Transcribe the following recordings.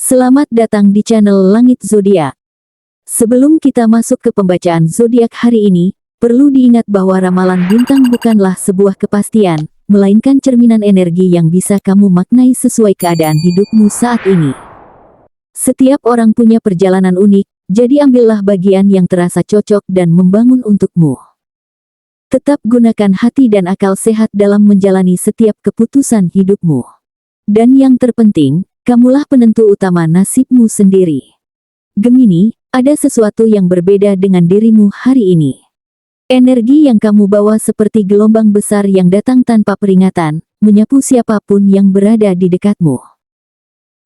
Selamat datang di channel Langit Zodiak. Sebelum kita masuk ke pembacaan zodiak hari ini, perlu diingat bahwa ramalan bintang bukanlah sebuah kepastian, melainkan cerminan energi yang bisa kamu maknai sesuai keadaan hidupmu saat ini. Setiap orang punya perjalanan unik, jadi ambillah bagian yang terasa cocok dan membangun untukmu. Tetap gunakan hati dan akal sehat dalam menjalani setiap keputusan hidupmu. Dan yang terpenting, kamulah penentu utama nasibmu sendiri. Gemini, ada sesuatu yang berbeda dengan dirimu hari ini. Energi yang kamu bawa seperti gelombang besar yang datang tanpa peringatan, menyapu siapapun yang berada di dekatmu.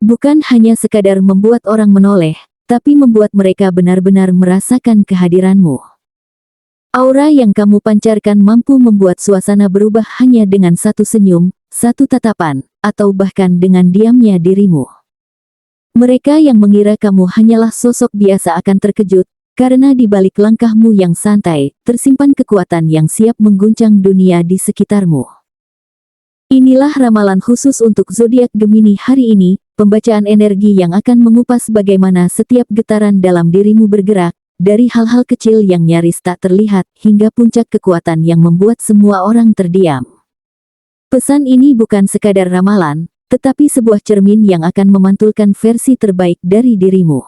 Bukan hanya sekadar membuat orang menoleh, tapi membuat mereka benar-benar merasakan kehadiranmu. Aura yang kamu pancarkan mampu membuat suasana berubah hanya dengan satu senyum, satu tatapan, atau bahkan dengan diamnya dirimu. Mereka yang mengira kamu hanyalah sosok biasa akan terkejut, karena di balik langkahmu yang santai, tersimpan kekuatan yang siap mengguncang dunia di sekitarmu. Inilah ramalan khusus untuk zodiak Gemini hari ini, pembacaan energi yang akan mengupas bagaimana setiap getaran dalam dirimu bergerak, dari hal-hal kecil yang nyaris tak terlihat, hingga puncak kekuatan yang membuat semua orang terdiam. Pesan ini bukan sekadar ramalan, tetapi sebuah cermin yang akan memantulkan versi terbaik dari dirimu.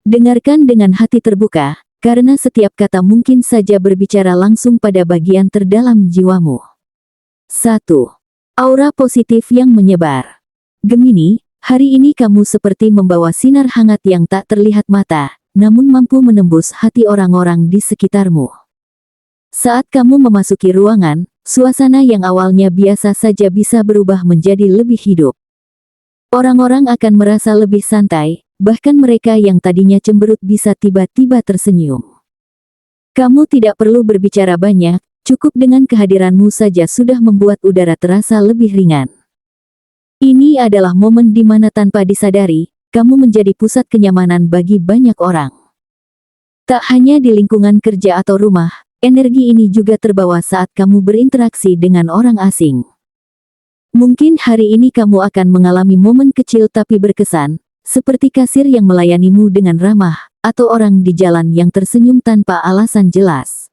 Dengarkan dengan hati terbuka, karena setiap kata mungkin saja berbicara langsung pada bagian terdalam jiwamu. 1. Aura positif yang menyebar. Gemini, hari ini kamu seperti membawa sinar hangat yang tak terlihat mata, namun mampu menembus hati orang-orang di sekitarmu. Saat kamu memasuki ruangan, suasana yang awalnya biasa saja bisa berubah menjadi lebih hidup. Orang-orang akan merasa lebih santai, bahkan mereka yang tadinya cemberut bisa tiba-tiba tersenyum. Kamu tidak perlu berbicara banyak, cukup dengan kehadiranmu saja sudah membuat udara terasa lebih ringan. Ini adalah momen di mana tanpa disadari, kamu menjadi pusat kenyamanan bagi banyak orang. Tak hanya di lingkungan kerja atau rumah, energi ini juga terbawa saat kamu berinteraksi dengan orang asing. Mungkin hari ini kamu akan mengalami momen kecil tapi berkesan, seperti kasir yang melayanimu dengan ramah, atau orang di jalan yang tersenyum tanpa alasan jelas.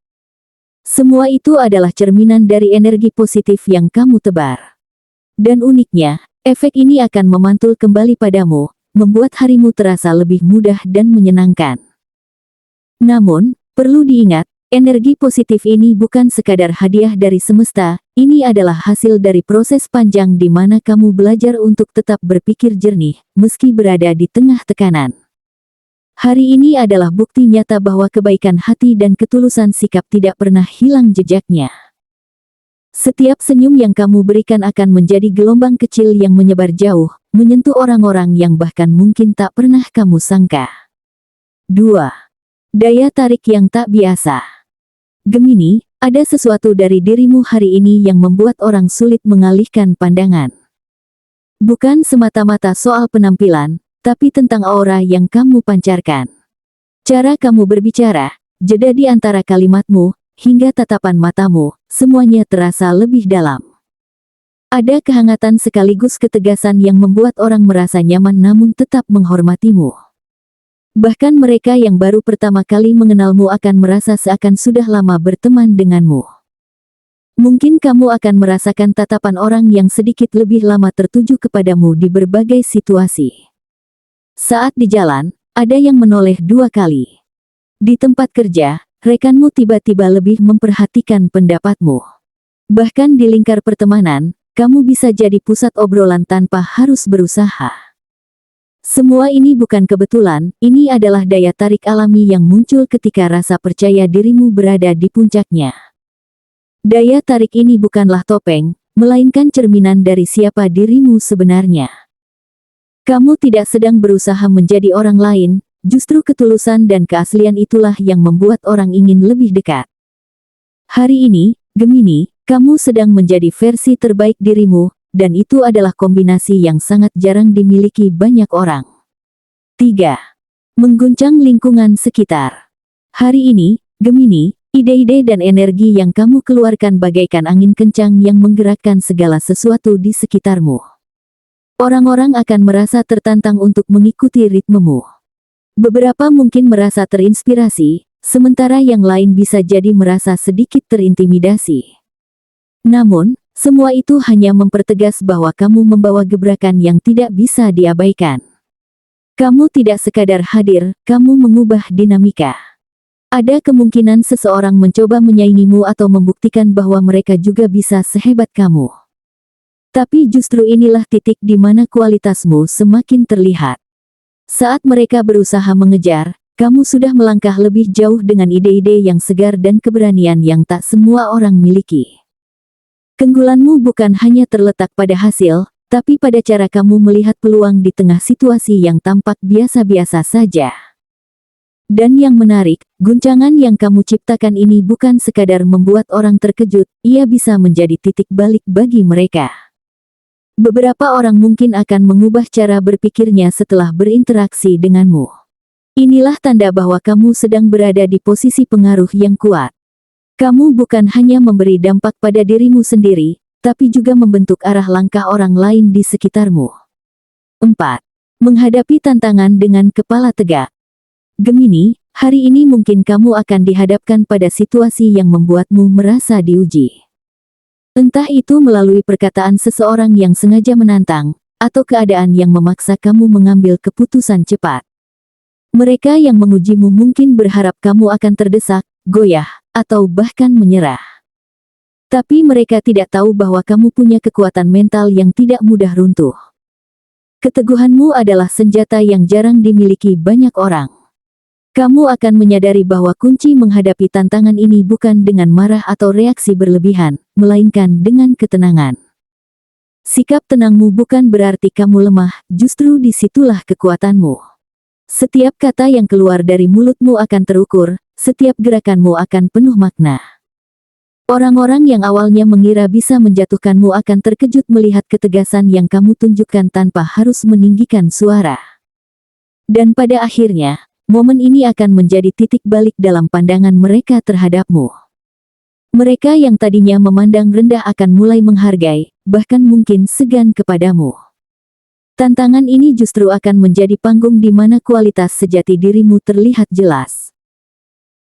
Semua itu adalah cerminan dari energi positif yang kamu tebar. Dan uniknya, efek ini akan memantul kembali padamu, membuat harimu terasa lebih mudah dan menyenangkan. Namun, perlu diingat, energi positif ini bukan sekadar hadiah dari semesta, ini adalah hasil dari proses panjang di mana kamu belajar untuk tetap berpikir jernih, meski berada di tengah tekanan. Hari ini adalah bukti nyata bahwa kebaikan hati dan ketulusan sikap tidak pernah hilang jejaknya. Setiap senyum yang kamu berikan akan menjadi gelombang kecil yang menyebar jauh, menyentuh orang-orang yang bahkan mungkin tak pernah kamu sangka. 2. Daya tarik yang tak biasa. Gemini, ada sesuatu dari dirimu hari ini yang membuat orang sulit mengalihkan pandangan. Bukan semata-mata soal penampilan, tapi tentang aura yang kamu pancarkan. Cara kamu berbicara, jeda di antara kalimatmu, hingga tatapan matamu, semuanya terasa lebih dalam. Ada kehangatan sekaligus ketegasan yang membuat orang merasa nyaman namun tetap menghormatimu. Bahkan mereka yang baru pertama kali mengenalmu akan merasa seakan sudah lama berteman denganmu. Mungkin kamu akan merasakan tatapan orang yang sedikit lebih lama tertuju kepadamu di berbagai situasi. Saat di jalan, ada yang menoleh 2 kali. Di tempat kerja, rekanmu tiba-tiba lebih memperhatikan pendapatmu. Bahkan di lingkar pertemanan, kamu bisa jadi pusat obrolan tanpa harus berusaha. Semua ini bukan kebetulan, ini adalah daya tarik alami yang muncul ketika rasa percaya dirimu berada di puncaknya. Daya tarik ini bukanlah topeng, melainkan cerminan dari siapa dirimu sebenarnya. Kamu tidak sedang berusaha menjadi orang lain, justru ketulusan dan keaslian itulah yang membuat orang ingin lebih dekat. Hari ini, Gemini, kamu sedang menjadi versi terbaik dirimu, dan itu adalah kombinasi yang sangat jarang dimiliki banyak orang. 3. Mengguncang lingkungan sekitar. Hari ini, Gemini, ide-ide dan energi yang kamu keluarkan bagaikan angin kencang yang menggerakkan segala sesuatu di sekitarmu. Orang-orang akan merasa tertantang untuk mengikuti ritmemu. Beberapa mungkin merasa terinspirasi, sementara yang lain bisa jadi merasa sedikit terintimidasi. Namun, semua itu hanya mempertegas bahwa kamu membawa gebrakan yang tidak bisa diabaikan. Kamu tidak sekadar hadir, kamu mengubah dinamika. Ada kemungkinan seseorang mencoba menyaingimu atau membuktikan bahwa mereka juga bisa sehebat kamu. Tapi justru inilah titik di mana kualitasmu semakin terlihat. Saat mereka berusaha mengejar, kamu sudah melangkah lebih jauh dengan ide-ide yang segar dan keberanian yang tak semua orang miliki. Keunggulanmu bukan hanya terletak pada hasil, tapi pada cara kamu melihat peluang di tengah situasi yang tampak biasa-biasa saja. Dan yang menarik, guncangan yang kamu ciptakan ini bukan sekadar membuat orang terkejut, ia bisa menjadi titik balik bagi mereka. Beberapa orang mungkin akan mengubah cara berpikirnya setelah berinteraksi denganmu. Inilah tanda bahwa kamu sedang berada di posisi pengaruh yang kuat. Kamu bukan hanya memberi dampak pada dirimu sendiri, tapi juga membentuk arah langkah orang lain di sekitarmu. 4. Menghadapi tantangan dengan kepala tegak. Gemini, hari ini mungkin kamu akan dihadapkan pada situasi yang membuatmu merasa diuji. Entah itu melalui perkataan seseorang yang sengaja menantang, atau keadaan yang memaksa kamu mengambil keputusan cepat. Mereka yang mengujimu mungkin berharap kamu akan terdesak, goyah, atau bahkan menyerah. Tapi mereka tidak tahu bahwa kamu punya kekuatan mental yang tidak mudah runtuh. Keteguhanmu adalah senjata yang jarang dimiliki banyak orang. Kamu akan menyadari bahwa kunci menghadapi tantangan ini bukan dengan marah atau reaksi berlebihan, melainkan dengan ketenangan. Sikap tenangmu bukan berarti kamu lemah, justru disitulah kekuatanmu. Setiap kata yang keluar dari mulutmu akan terukur, setiap gerakanmu akan penuh makna. Orang-orang yang awalnya mengira bisa menjatuhkanmu akan terkejut melihat ketegasan yang kamu tunjukkan tanpa harus meninggikan suara. Dan pada akhirnya, momen ini akan menjadi titik balik dalam pandangan mereka terhadapmu. Mereka yang tadinya memandang rendah akan mulai menghargai, bahkan mungkin segan kepadamu. Tantangan ini justru akan menjadi panggung di mana kualitas sejati dirimu terlihat jelas.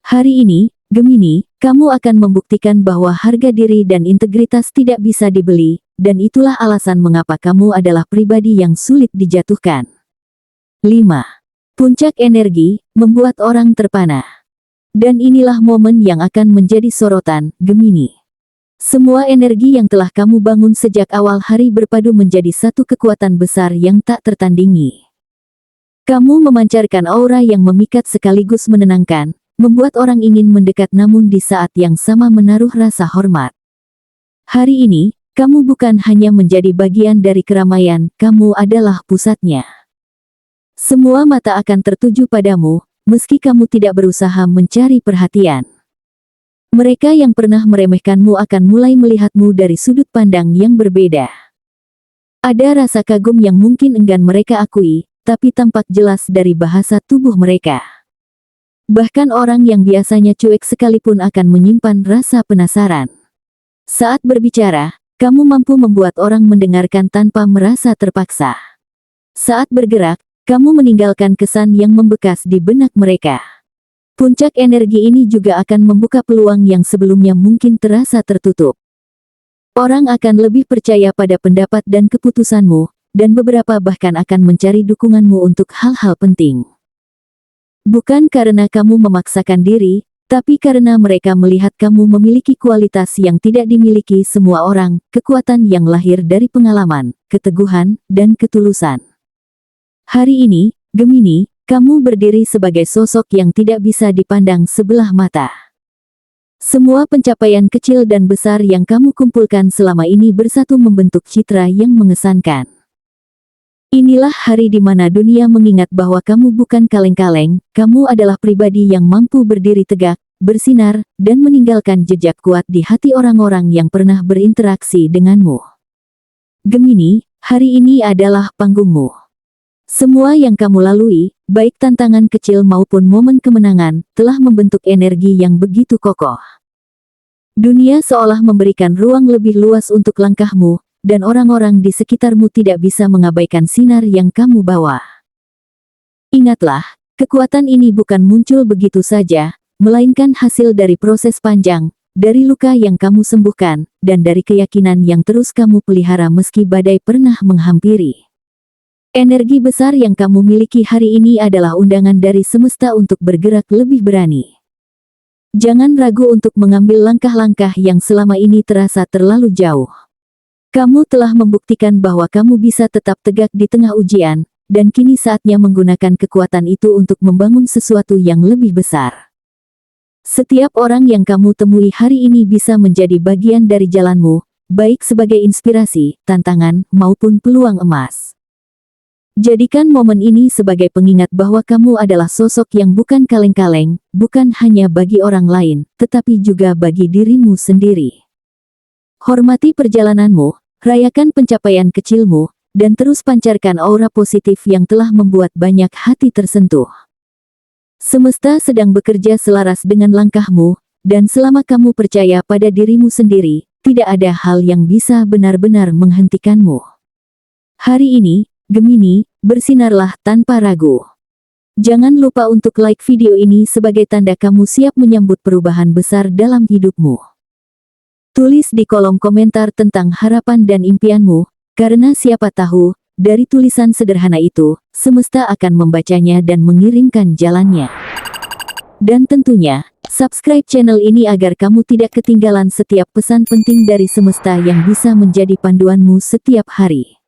Hari ini, Gemini, kamu akan membuktikan bahwa harga diri dan integritas tidak bisa dibeli, dan itulah alasan mengapa kamu adalah pribadi yang sulit dijatuhkan. 5. Puncak energi, membuat orang terpana. Dan inilah momen yang akan menjadi sorotan, Gemini. Semua energi yang telah kamu bangun sejak awal hari berpadu menjadi satu kekuatan besar yang tak tertandingi. Kamu memancarkan aura yang memikat sekaligus menenangkan, membuat orang ingin mendekat namun di saat yang sama menaruh rasa hormat. Hari ini, kamu bukan hanya menjadi bagian dari keramaian, kamu adalah pusatnya. Semua mata akan tertuju padamu, meski kamu tidak berusaha mencari perhatian. Mereka yang pernah meremehkanmu akan mulai melihatmu dari sudut pandang yang berbeda. Ada rasa kagum yang mungkin enggan mereka akui, tapi tampak jelas dari bahasa tubuh mereka. Bahkan orang yang biasanya cuek sekalipun akan menyimpan rasa penasaran. Saat berbicara, kamu mampu membuat orang mendengarkan tanpa merasa terpaksa. Saat bergerak, kamu meninggalkan kesan yang membekas di benak mereka. Puncak energi ini juga akan membuka peluang yang sebelumnya mungkin terasa tertutup. Orang akan lebih percaya pada pendapat dan keputusanmu, dan beberapa bahkan akan mencari dukunganmu untuk hal-hal penting. Bukan karena kamu memaksakan diri, tapi karena mereka melihat kamu memiliki kualitas yang tidak dimiliki semua orang, kekuatan yang lahir dari pengalaman, keteguhan, dan ketulusan. Hari ini, Gemini, kamu berdiri sebagai sosok yang tidak bisa dipandang sebelah mata. Semua pencapaian kecil dan besar yang kamu kumpulkan selama ini bersatu membentuk citra yang mengesankan. Inilah hari di mana dunia mengingat bahwa kamu bukan kaleng-kaleng, kamu adalah pribadi yang mampu berdiri tegak, bersinar, dan meninggalkan jejak kuat di hati orang-orang yang pernah berinteraksi denganmu. Gemini, hari ini adalah panggungmu. Semua yang kamu lalui, baik tantangan kecil maupun momen kemenangan, telah membentuk energi yang begitu kokoh. Dunia seolah memberikan ruang lebih luas untuk langkahmu, dan orang-orang di sekitarmu tidak bisa mengabaikan sinar yang kamu bawa. Ingatlah, kekuatan ini bukan muncul begitu saja, melainkan hasil dari proses panjang, dari luka yang kamu sembuhkan, dan dari keyakinan yang terus kamu pelihara meski badai pernah menghampiri. Energi besar yang kamu miliki hari ini adalah undangan dari semesta untuk bergerak lebih berani. Jangan ragu untuk mengambil langkah-langkah yang selama ini terasa terlalu jauh. Kamu telah membuktikan bahwa kamu bisa tetap tegak di tengah ujian, dan kini saatnya menggunakan kekuatan itu untuk membangun sesuatu yang lebih besar. Setiap orang yang kamu temui hari ini bisa menjadi bagian dari jalanmu, baik sebagai inspirasi, tantangan, maupun peluang emas. Jadikan momen ini sebagai pengingat bahwa kamu adalah sosok yang bukan kaleng-kaleng, bukan hanya bagi orang lain, tetapi juga bagi dirimu sendiri. Hormati perjalananmu, rayakan pencapaian kecilmu, dan terus pancarkan aura positif yang telah membuat banyak hati tersentuh. Semesta sedang bekerja selaras dengan langkahmu, dan selama kamu percaya pada dirimu sendiri, tidak ada hal yang bisa benar-benar menghentikanmu. Hari ini, Gemini, bersinarlah tanpa ragu. Jangan lupa untuk like video ini sebagai tanda kamu siap menyambut perubahan besar dalam hidupmu. Tulis di kolom komentar tentang harapan dan impianmu, karena siapa tahu, dari tulisan sederhana itu, semesta akan membacanya dan mengirimkan jalannya. Dan tentunya, subscribe channel ini agar kamu tidak ketinggalan setiap pesan penting dari semesta yang bisa menjadi panduanmu setiap hari.